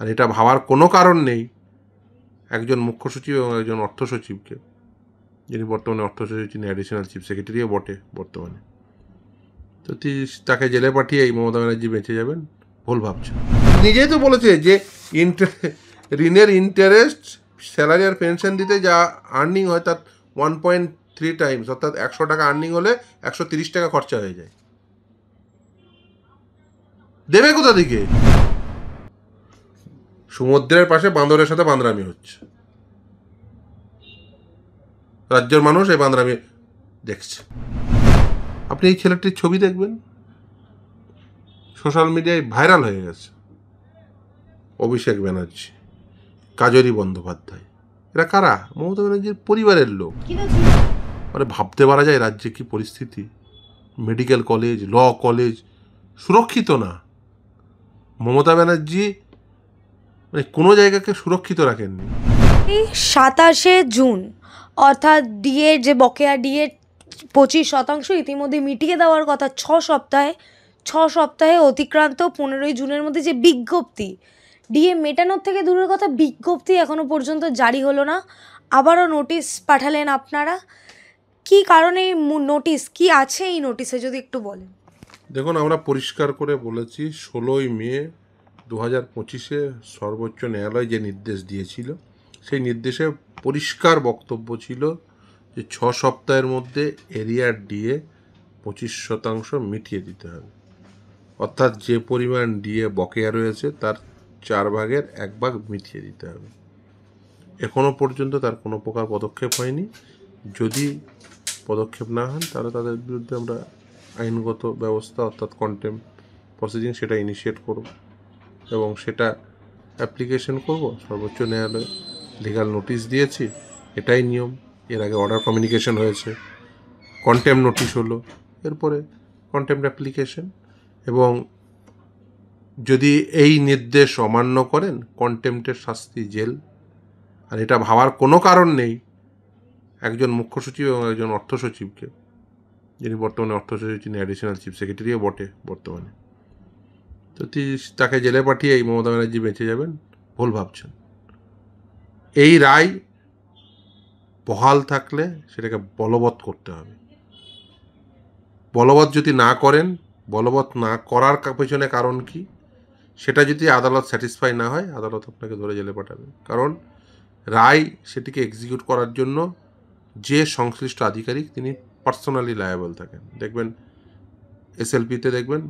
আর এটা ভাবার কোনো কারণ নেই একজন মুখ্য সচিব এবং একজন অর্থ সচিবকে, যিনি বর্তমানে অর্থ সচিব, যিনি অ্যাডিশনাল চিফ সেক্রেটারিও বটে বর্তমানে, তো তাকে জেলে পাঠিয়ে এই মমতা ব্যানার্জি বেঁচে যাবেন, ভুল ভাবছেন। নিজেই তো বলেছে যে ঋণের ইন্টারেস্ট স্যালারি আর পেনশন দিতে যা আর্নিং হয় তার 1.3 টাইমস, অর্থাৎ 100 টাকা আর্নিং হলে 130 টাকা খরচা হয়ে যায়। দেবে কোথা থেকে? সমুদ্রের পাশে বান্দরের সাথে বান্দরামি হচ্ছে, রাজ্যের মানুষ এই বান্দরামি দেখছে। আপনি এই ছেলেটির ছবি দেখবেন, সোশ্যাল মিডিয়ায় ভাইরাল হয়ে গেছে। অভিষেক ব্যানার্জি, কাজরি বন্দ্যোপাধ্যায়, এরা কারা? মমতা ব্যানার্জির পরিবারের লোক। মানে ভাবতে পারা যায় রাজ্যে কি পরিস্থিতি। মেডিকেল কলেজ, ল কলেজ সুরক্ষিত না। মমতা ব্যানার্জি মানে কোনো জায়গাকে সুরক্ষিত রাখেননি। এই 27শে জুন অর্থাৎ ডিএর যে বকেয়া ডিএর 25% ইতিমধ্যে মিটিয়ে দেওয়ার কথা 6 সপ্তাহে অতিক্রান্ত 15ই জুনের মধ্যে যে বিজ্ঞপ্তি, ডিএ মেটানোর থেকে দূরের কথা, বিজ্ঞপ্তি এখনও পর্যন্ত জারি হলো না। আবারও নোটিশ পাঠালেন আপনারা, কি কারণে নোটিশ, কি আছে এই নোটিশে যদি একটু বলেন। দেখুন, আমরা পরিষ্কার করে বলেছি 16ই মে 2025-এ সর্বোচ্চ ন্যায়ালয় যে নির্দেশ দিয়েছিল, সেই নির্দেশে পরিষ্কার বক্তব্য ছিল যে 6 সপ্তাহের মধ্যে এরিয়ার ডিএ 25% মিটিয়ে দিতে হবে। অর্থাৎ যে পরিমাণ ডিএ বকেয়া রয়েছে তার 4 ভাগের 1 ভাগ মিটিয়ে দিতে হবে। এখনও পর্যন্ত তার কোনো প্রকার পদক্ষেপ হয়নি। যদি পদক্ষেপ না হন তাহলে তাদের বিরুদ্ধে আমরা আইনগত ব্যবস্থা অর্থাৎ কন্টেম্প প্রসিডিং সেটা ইনিশিয়েট করব এবং সেটা অ্যাপ্লিকেশন করব সর্বোচ্চ ন্যায়ালয়ে। লিগাল নোটিশ দিয়েছি, এটাই নিয়ম। এর আগে অর্ডার কমিউনিকেশন হয়েছে, কন্টেম্প নোটিশ হলো, এরপরে কন্টেম্প অ্যাপ্লিকেশন। এবং যদি এই নির্দেশ অমান্য করেন, কন্টেম্পটের শাস্তি জেল। আর এটা ভাবার কোনো কারণ নেই একজন মুখ্য সচিব এবং একজন অর্থ সচিবকে, যিনি বর্তমানে অর্থ সচিব, যিনি অ্যাডিশনাল চিফ সেক্রেটারিও বটে বর্তমানে, তো তাকে জেলে পাঠিয়ে এই মমতা ব্যানার্জি বেঁচে যাবেন, ভুল ভাবছেন। এই রায় বহাল থাকলে সেটাকে বলবৎ করতে হবে। বলবৎ যদি না করেন, বলবৎ না করার পেছনে কারণ কি সেটা যদি আদালত স্যাটিসফাই না হয়, আদালত আপনাকে ধরে জেলে পাঠাবে। কারণ রায় সেটিকে এক্সিকিউট করার জন্য যে সংশ্লিষ্ট আধিকারিক তিনি পার্সোনালি লায়াবল থাকেন। দেখবেন এসএলপিতে দেখবেন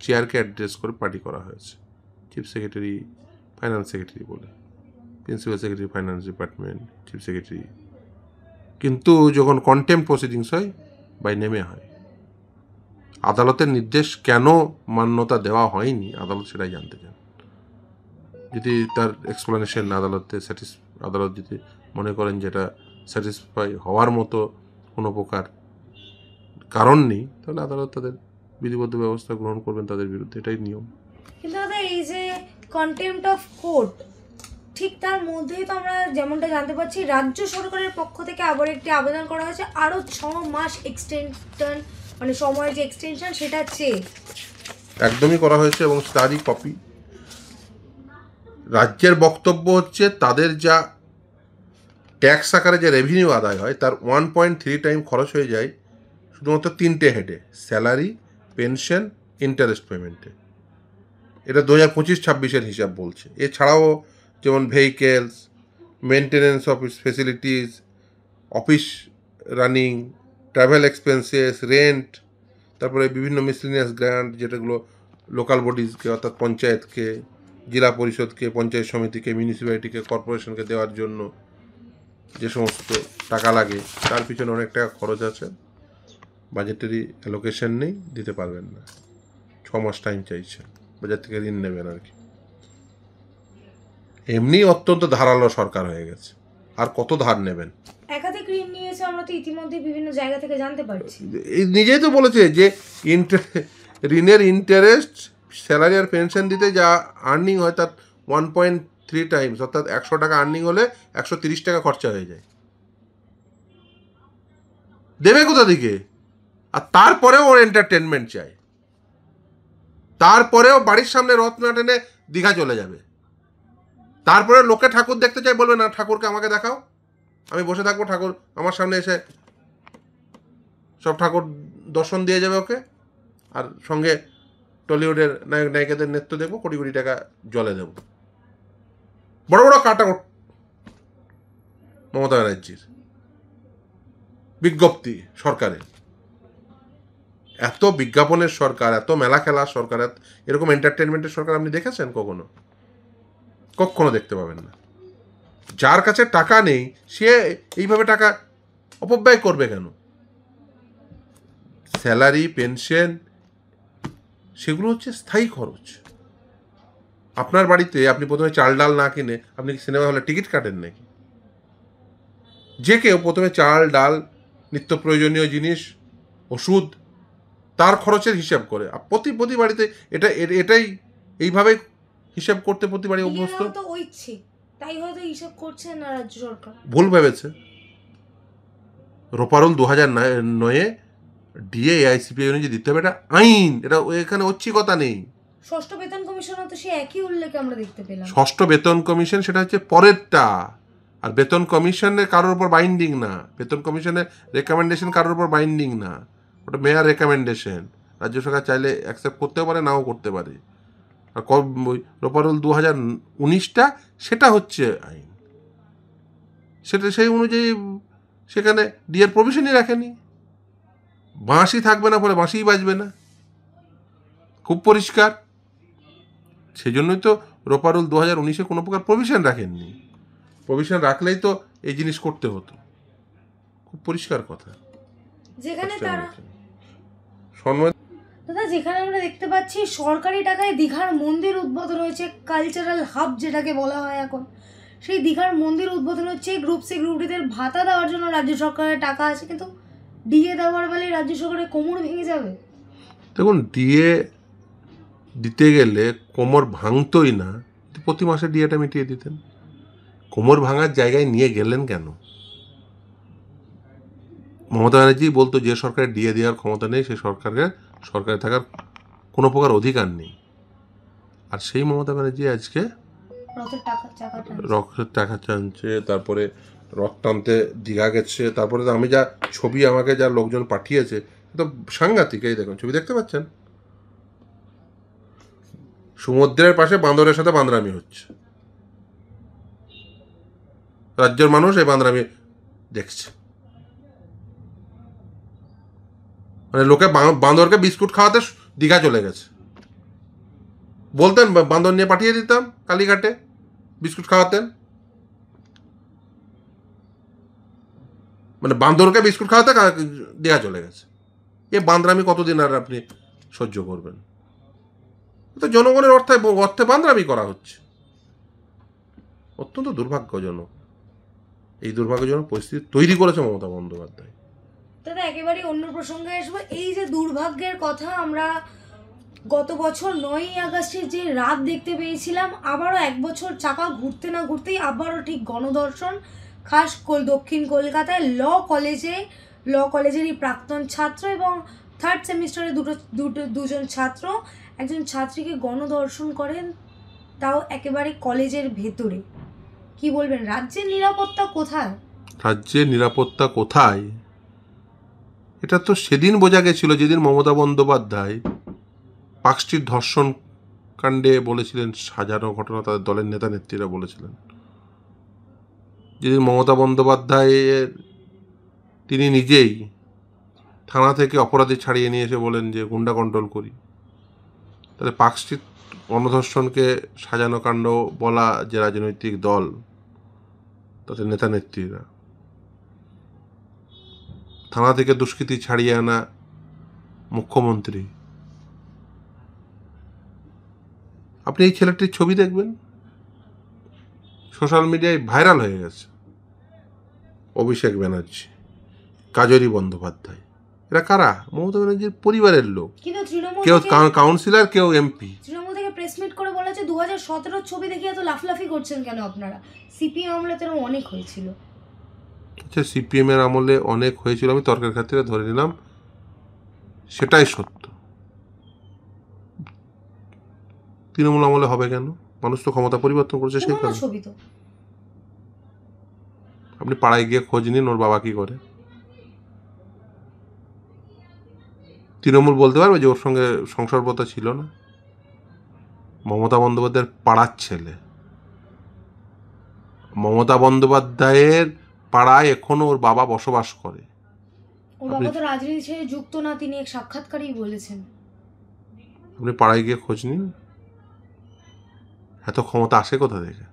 চেয়ারকে অ্যাড্রেস করে পার্টি করা হয়েছে, চিফ সেক্রেটারি, ফাইন্যান্স সেক্রেটারি বলে, principal secretary finance department, chief secretary. কিন্তু যখন কন্টেম্প প্রসিডিংস হয় বাই নেমে হয়। আদালতের নির্দেশ কেন মান্যতা দেওয়া হয়নি আদালত সেটাই জানতে চান। যদি তার এক্সপ্লেনেশন আদালত যদি মনে করেন যেটা স্যাটিসফাই হওয়ার মতো কোনো প্রকার কারণ নেই, তাহলে আদালত তাদের বিধিবদ্ধ ব্যবস্থা গ্রহণ করবেন তাদের বিরুদ্ধে, এটাই নিয়ম। কিন্তু দাদা এই যে কন্টেম্পট অফ কোর্ট, ঠিক তার মধ্যেই তো আমরা যেমনটা জানতে পারছি রাজ্য সরকারের পক্ষ থেকে আবার একটি আবেদন করা হয়েছে আরও 6 মাস এক্সটেনশন, মানে সময়ের যে এক্সটেনশন সেটা চেয়ে। একদমই করা হয়েছে এবং তারই কপি। রাজ্যের বক্তব্য হচ্ছে তাদের যা ট্যাক্স আকারে যে রেভিনিউ আদায় হয় তার 1.3 টাইম খরচ হয়ে যায় শুধুমাত্র 3টে হেডে, স্যালারি, পেনশন, ইন্টারেস্ট পেমেন্টে। এটা 2025-26-এর হিসাব বলছে। এছাড়াও যেমন vehicles, maintenance of facilities, office running, travel expenses, rent, তারপরে বিভিন্ন মিসলিনিয়াস গ্র্যান্ট যেটাগুলো লোকাল বডিজকে অর্থাৎ পঞ্চায়েতকে, জেলা পরিষদকে, পঞ্চায়েত সমিতিকে, মিউনিসিপ্যালিটিকে, কর্পোরেশনকে দেওয়ার জন্য যে সমস্ত টাকা লাগে তার পিছনে অনেক টাকা খরচ আছে। বাজেটারি অ্যালোকেশন নেই, দিতে পারবেন না। 6 মাস টাইম চাইছে, বাজার থেকে ঋণ নেবেন আর কি। এমনি অত্যন্ত ধারালো সরকার হয়ে গেছে, আর কত ধার নেবেন? একাধিক ঋণ নিয়েছে, আমরা তো ইতিমধ্যে বিভিন্ন জায়গা থেকে জানতে পারছি। নিজেই তো বলেছে যে ঋণের ইন্টারেস্ট স্যালারি আর পেনশন দিতে যা আর্নিং হয় তার 1.3 টাইমস, অর্থাৎ 100 টাকা আর্নিং হলে 130 টাকা খরচা হয়ে যায়। দেবে কোথা থেকে? আর তারপরেও ওর এন্টারটেনমেন্ট চাই, তারপরেও বাড়ির সামনে রথ না টেনে দীঘা চলে যাবে। তারপরে লোকে ঠাকুর দেখতে চাই, বলবে না ঠাকুরকে আমাকে দেখাও, আমি বসে থাকবো, ঠাকুর আমার সামনে এসে সব ঠাকুর দর্শন দিয়ে যাবে ওকে, আর সঙ্গে টলিউডের নায়ক নায়িকাদের নৃত্য দেখবো, কোটি কোটি টাকা জলে দেবো। বড় বড় কাটা মমতা ব্যানার্জির বিজ্ঞপ্তি সরকারের, এত বিজ্ঞাপনের সরকার, এত মেলা খেলার সরকার, এরকম এন্টারটেনমেন্টের সরকার আপনি দেখেছেন কখনো? কখনো দেখতে পাবেন না। যার কাছে টাকা নেই সে এইভাবে টাকা অপব্যয় করবে কেন? স্যালারি, পেনশন, সেগুলো হচ্ছে স্থায়ী খরচ। আপনার বাড়িতে আপনি প্রথমে চাল ডাল না কিনে আপনি সিনেমা হলে টিকিট কাটেন নাকি? যে কেউ প্রথমে চাল ডাল, নিত্য প্রয়োজনীয় জিনিস, ওষুধ, তার খরচের হিসাব করে। প্রতি বাড়িতে এটাই এইভাবে হিসাব করতে প্রতি বাড়ি অভ্যস্ত। তাই হয়তো হিসাব করছে না রাজ্য সরকার। ভুল ভেবেছে। রোপারুল 2009 ডিএ এআইসিপিআই অনুযায়ী দিতে হবে, এটা আইন, এটা এখানে কথা নেই। ষষ্ঠ বেতন কমিশনও তো সে একই উল্লেখ আমরা দেখতে পেলাম। ষষ্ঠ বেতন কমিশন সেটা হচ্ছে পরেরটা, আর বেতন কমিশনের কারোর উপর বাইন্ডিং না, বেতন কমিশনের রেকমেন্ডেশন কারোর উপর বাইন্ডিং না, ওটা মেয়ার রেকমেন্ডেশন। রাজ্য সরকার চাইলে অ্যাকসেপ্ট করতেও পারে, নাও করতে পারে। আর রোপারুল 2019টা সেটা হচ্ছে আইন, সেটা সেই অনুযায়ী সেখানে ডিএর প্রভিশনই রাখেনি। বাঁশি থাকবে না, ফলে বাঁশিই বাজবে না, খুব পরিষ্কার। সেই জন্যই তো রোপারুল 2019 কোনো প্রকার প্রভিশন রাখেননি। প্রভিশন রাখলেই তো এই জিনিস করতে হতো, খুব পরিষ্কার কথা। যেখানে তারা দাদা, যেখানে আমরা দেখতে পাচ্ছি সরকারি টাকায় দীঘার মন্দির উদ্বোধন হয়েছে, কালচারাল হাব যেটাকে বলা হয় এখন, সেই দীঘার মন্দির উদ্বোধন হচ্ছে। গ্রুপ সি গ্রুপ ডিদের ভাতা দেওয়ার জন্য রাজ্য সরকারের টাকা আছে, কিন্তু ডিএ দেওয়ার বেলায় রাজ্য সরকারের কোমর ভেঙে যাবে। দেখুন, ডিএ দিতে গেলে কোমর ভাঙতই না, প্রতি মাসে ডিএটা মিটিয়ে দিতেন। কোমর ভাঙার জায়গায় নিয়ে গেলেন কেন? মমতা ব্যানার্জি বলতো যে সরকারের ডিএ দেওয়ার ক্ষমতা নেই সে সরকারে থাকার কোনো প্রকার অধিকার নেই। আর সেই মমতা ব্যানার্জি আজকে রথের টাকা টানছে, তারপরে রথ টানতে দীঘা গেছে, তারপরে আমি যা ছবি আমাকে যা লোকজন পাঠিয়েছে তো সাংঘাতিক। এই দেখুন, ছবি দেখতে পাচ্ছেন, সমুদ্রের পাশে বান্দরের সাথে বান্দরামি হচ্ছে, রাজ্যের মানুষ এই বান্দরামি দেখছে। মানে লোকে বান্দরকে বিস্কুট খাওয়াতে দীঘা চলে গেছে, বলতেন বান্দর নিয়ে পাঠিয়ে দিতাম কালীঘাটে, বিস্কুট খাওয়াতেন। মানে বান্দরকে বিস্কুট খাওয়াতে দীঘা চলে গেছে। এ বান্দরামি কতদিন আর আপনি সহ্য করবেন? তো জনগণের অর্থে বান্দরামি করা হচ্ছে, অত্যন্ত দুর্ভাগ্যজনক। এই দুর্ভাগ্যজনক পরিস্থিতি তৈরি করেছে মমতা বন্দ্যোপাধ্যায়। দাদা, একেবারে অন্য প্রসঙ্গে আসবো। এই যে দুর্ভাগ্যের কথা আমরা গত বছর 9ই আগস্টের যে রাত দেখতে পেয়েছিলাম, আবারও এক বছর চাকা ঘুরতে না ঘুরতেই আবারও ঠিক গণধর্ষণ, খাস দক্ষিণ কলকাতায় ল কলেজেরই প্রাক্তন ছাত্র এবং থার্ড সেমিস্টারে দুজন ছাত্র একজন ছাত্রীকে গণধর্ষণ করেন, তাও একেবারে কলেজের ভেতরে। কি বলবেন, রাজ্যের নিরাপত্তা কোথায়? রাজ্যের নিরাপত্তা কোথায় এটা তো সেদিন বোঝা গেছিল, যেদিন মমতা বন্দ্যোপাধ্যায় পার্কস্ট্রিট ধর্ষণ কাণ্ডে বলেছিলেন সাজানো ঘটনা, তাদের দলের নেতা নেত্রীরা বলেছিলেন। যেদিন মমতা বন্দ্যোপাধ্যায়ের তিনি নিজেই থানা থেকে অপরাধী ছাড়িয়ে নিয়ে এসে বলেন যে গুন্ডা কন্ট্রোল করি, তাহলে পার্কস্ট্রিট গণধর্ষণকে সাজানো কাণ্ড বলা যে রাজনৈতিক দল, তাদের নেতা নেত্রীরা, থানা থেকে দুষ্কৃতী ছাড়িয়ে আনা মুখ্যমন্ত্রী, আপনি এই ছেলেটির ছবি দেখবেন, সোশ্যাল মিডিয়ায় ভাইরাল হয়ে গেছে। অভিষেক ব্যানার্জি, কাজরি বন্দ্যোপাধ্যায়, এরা কারা? মমতা ব্যানার্জির পরিবারের লোক, কেউ কাউন্সিলর, কেউ এমপি। তৃণমূল থেকে প্রেস মিট করে বলা হচ্ছে 2017 ছবি দেখে এত লাফলাফি করছেন কেন আপনারা? সিপিএম আমলে তো অনেক হয়েছিল। আচ্ছা, সিপিএম এর আমলে অনেক হয়েছিল, আমি তর্কের খাতিরে ধরে নিলাম, সেটাই সত্য। তৃণমূল আমলে হবে কেন? মানুষ তো ক্ষমতা পরিবর্তন করেছে সেই পুরোনো কারণে। ছবি তো। আপনি পাড়ায় গিয়ে খোঁজ নিন ওর বাবা কি করে। তৃণমূল বলতে পারবে যে ওর সঙ্গে সংসর্গতা ছিল না? মমতা বন্দ্যোপাধ্যায়ের পাড়ার ছেলে, মমতা বন্দ্যোপাধ্যায়ের পাড়ায় এখনো ওর বাবা বসবাস করে। ওর বাবা তো রাজনীতির সাথে যুক্ত না, তিনি এক সাক্ষাৎকারেই বলেছেন। আপনি পাড়ায় গিয়ে খোঁজ নিন। এত ক্ষমতা আসে কোথা থেকে?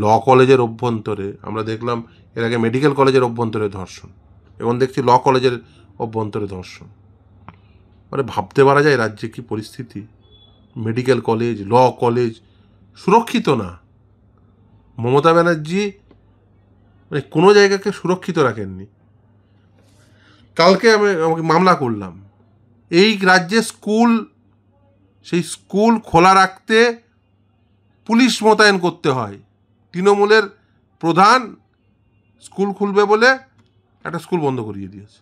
ল কলেজের অভ্যন্তরে আমরা দেখলাম, এর আগে মেডিকেল কলেজের অভ্যন্তরে ধর্ষণ, এখন দেখছি ল কলেজের অভ্যন্তরে ধর্ষণ। মানে ভাবতে পারা যায় রাজ্যে কি পরিস্থিতি। মেডিকেল কলেজ, ল কলেজ সুরক্ষিত না। মমতা ব্যানার্জি মানে কোনো জায়গাকে সুরক্ষিত রাখেননি। কালকে আমাকে মামলা করলাম, এই রাজ্যে স্কুল, সেই স্কুল খোলা রাখতে পুলিশ মোতায়েন করতে হয়। তৃণমূলের প্রধান স্কুল খুলবে বলে একটা স্কুল বন্ধ করিয়ে দিয়েছে।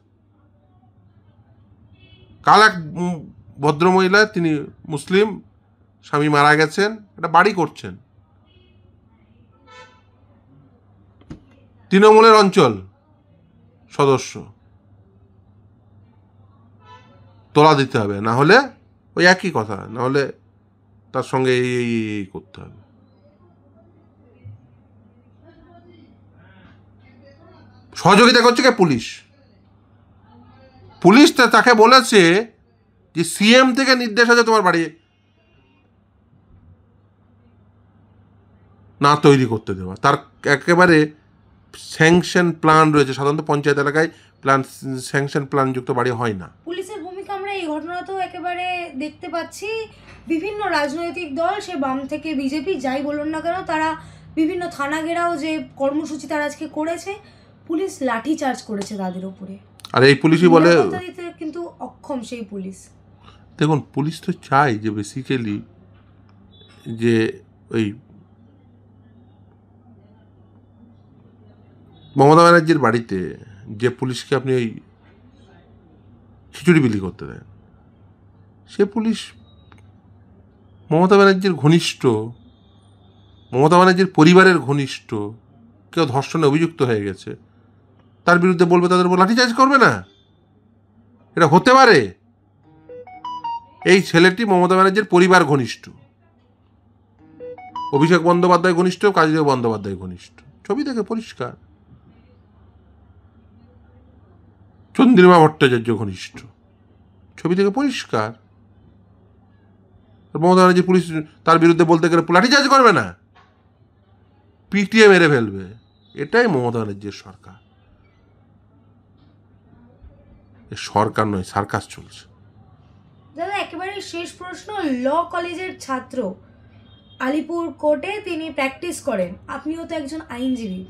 কাল এক ভদ্রমহিলা, তিনি মুসলিম, স্বামী মারা গেছেন, একটা বাড়ি করছেন, তৃণমূলের অঞ্চল সদস্য, তোলা দিতে হবে, না হলে ওই একই কথা, না হলে তার সঙ্গে এই করতে হবে। সহযোগিতা করছে কে? পুলিশ। পুলিশ তাকে বলেছে যে সিএম থেকে নির্দেশ আছে তোমার বাড়ি না তৈরি করতে দেওয়া। তার একেবারে স্যাংশন প্ল্যান রয়েছে। সাধারণত পঞ্চায়েত এলাকায় স্যাংশন প্ল্যান যুক্ত বাড়ি হয় না। পুলিশের ভূমিকা আমরা এই ঘটনাতেও একেবারে দেখতে পাচ্ছি। বিভিন্ন রাজনৈতিক দল, সে বাম থেকে বিজেপি যাই বলুন না কেন, তারা বিভিন্ন থানা ঘেরাও যে কর্মসূচি তারা আজকে করেছে, পুলিশ লাঠিচার্জ করেছে তাদের উপরে। আর এই পুলিশই বলে, নিরাপত্তা দিতে কিন্তু অক্ষম সেই পুলিশ। দেখুন পুলিশ তো চাই যে বেসিক্যালি যে ওই মমতা ব্যানার্জির বাড়িতে যে পুলিশকে আপনি ওই খিচুড়ি বিলি করতে দেন, সে পুলিশ মমতা ব্যানার্জির ঘনিষ্ঠ, মমতা ব্যানার্জির পরিবারের ঘনিষ্ঠ। কেউ ধর্ষণে অভিযুক্ত হয়ে গেছে, তার বিরুদ্ধে বলবে, তাদের উপর লাঠিচার্জ করবে না? এটা হতে পারে? এই ছেলেটি মমতা ব্যানার্জির পরিবার ঘনিষ্ঠ, অভিষেক বন্দ্যোপাধ্যায় ঘনিষ্ঠ, কাজী বন্দ্যোপাধ্যায় ঘনিষ্ঠ, ছবি থেকে পরিষ্কার। চন্দ্রিমা ভট্টাচার্য ঘনিষ্ঠ, ছবি থেকে পরিষ্কার। মমতা ব্যানার্জি পুলিশ তার বিরুদ্ধে বলতে গেলে লাঠিচার্জ করবে না, পিটিয়ে মেরে ফেলবে। এটাই মমতা ব্যানার্জির সরকার। সরকার নয়, সার্কাস চলছে। দাদা একেবারে শেষ প্রশ্ন, ল কলেজের ছাত্র আলিপুর কোর্টে তিনি প্র্যাকটিস করেন, আপনিও তো একজন আইনজীবী,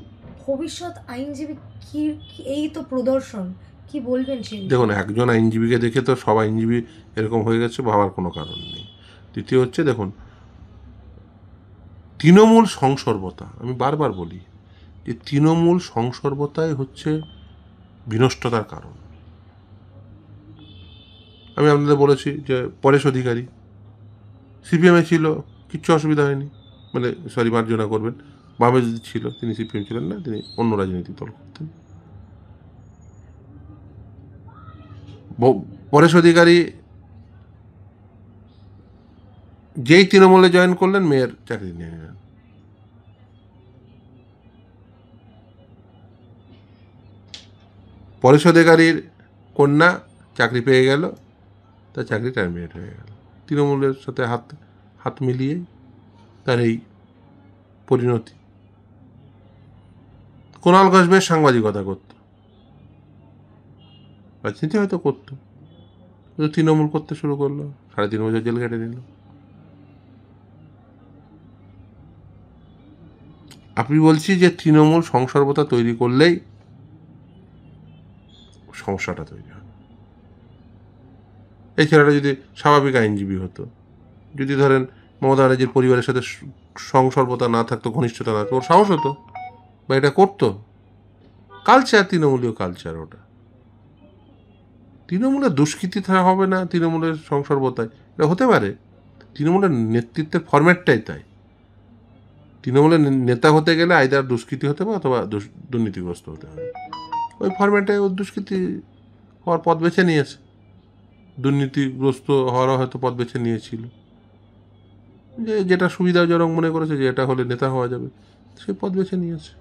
ভবিষ্যৎ আইনজীবী, কি এই তো প্রদর্শন, কি বলবেন সেই? দেখুন, একজন আইনজীবীকে দেখে তো সব আইনজীবী এরকম হয়ে গেছে, ভাবার কোনো কারণ নেই। দ্বিতীয় হচ্ছে, দেখুন তৃণমূল সংসর্বতা, আমি বারবার বলি যে তৃণমূল সংসর্বতাই হচ্ছে বিনষ্টতার কারণ। আমি আপনাদের বলেছি যে পরেশ অধিকারী সিপিএমে ছিল, কিচ্ছু অসুবিধা হয়নি, মানে সরি মার্জনা করবেন, বামে যদি ছিল, তিনি সিপিএম ছিলেন না, তিনি অন্য রাজনৈতিক দল করতেন। পরেশ অধিকারী যেই তৃণমূলে জয়েন করলেন, মেয়ের চাকরি নিয়ে নিলেন। পরেশ অধিকারীর কন্যা চাকরি পেয়ে গেল, তার চাকরি টার্মিনেট হয়ে গেল। তৃণমূলের সাথে হাত মিলিয়ে তার এই পরিণতি। কুণাল ঘোষ বেশ সাংবাদিকতা করত, রাজনীতি হয়তো করতো, কিন্তু তৃণমূল করতে শুরু করলো, 3.5 বছর জেল কেটে নিল। আপনি বলছি যে তৃণমূল সংসর্বতা তৈরি করলেই সমস্যাটা তৈরি হয়। এই ছেলেটা যদি স্বাভাবিক আইনজীবী হতো, যদি ধরেন মমতা ব্যানার্জির পরিবারের সাথে সংসর্বতা না থাকতো, ঘনিষ্ঠতা না থাকতো, ওর সাহস হতো বা এটা করতো। কালচার, তৃণমূলীয় কালচার ওটা। তৃণমূলের দুষ্কৃতি হবে না তৃণমূলের সংসর্বতায়, এটা হতে পারে, তৃণমূলের নেতৃত্বের ফরম্যাটটাই তাই। তৃণমূলের নেতা হতে গেলে আইদার দুষ্কৃতি হতে হবে অথবা দুর্নীতিগ্রস্ত হতে হবে। ওই ফরম্যাটে ও দুষ্কৃতি হওয়ার পথ বেছে নিয়েছে, দুর্নীতিগ্রস্ত হওয়ারও হয়তো পথ বেছে নিয়েছিল, যেটা সুবিধাজনক মনে করেছে যে এটা হলে নেতা হওয়া যাবে, সেই পথ বেছে নিয়েছে।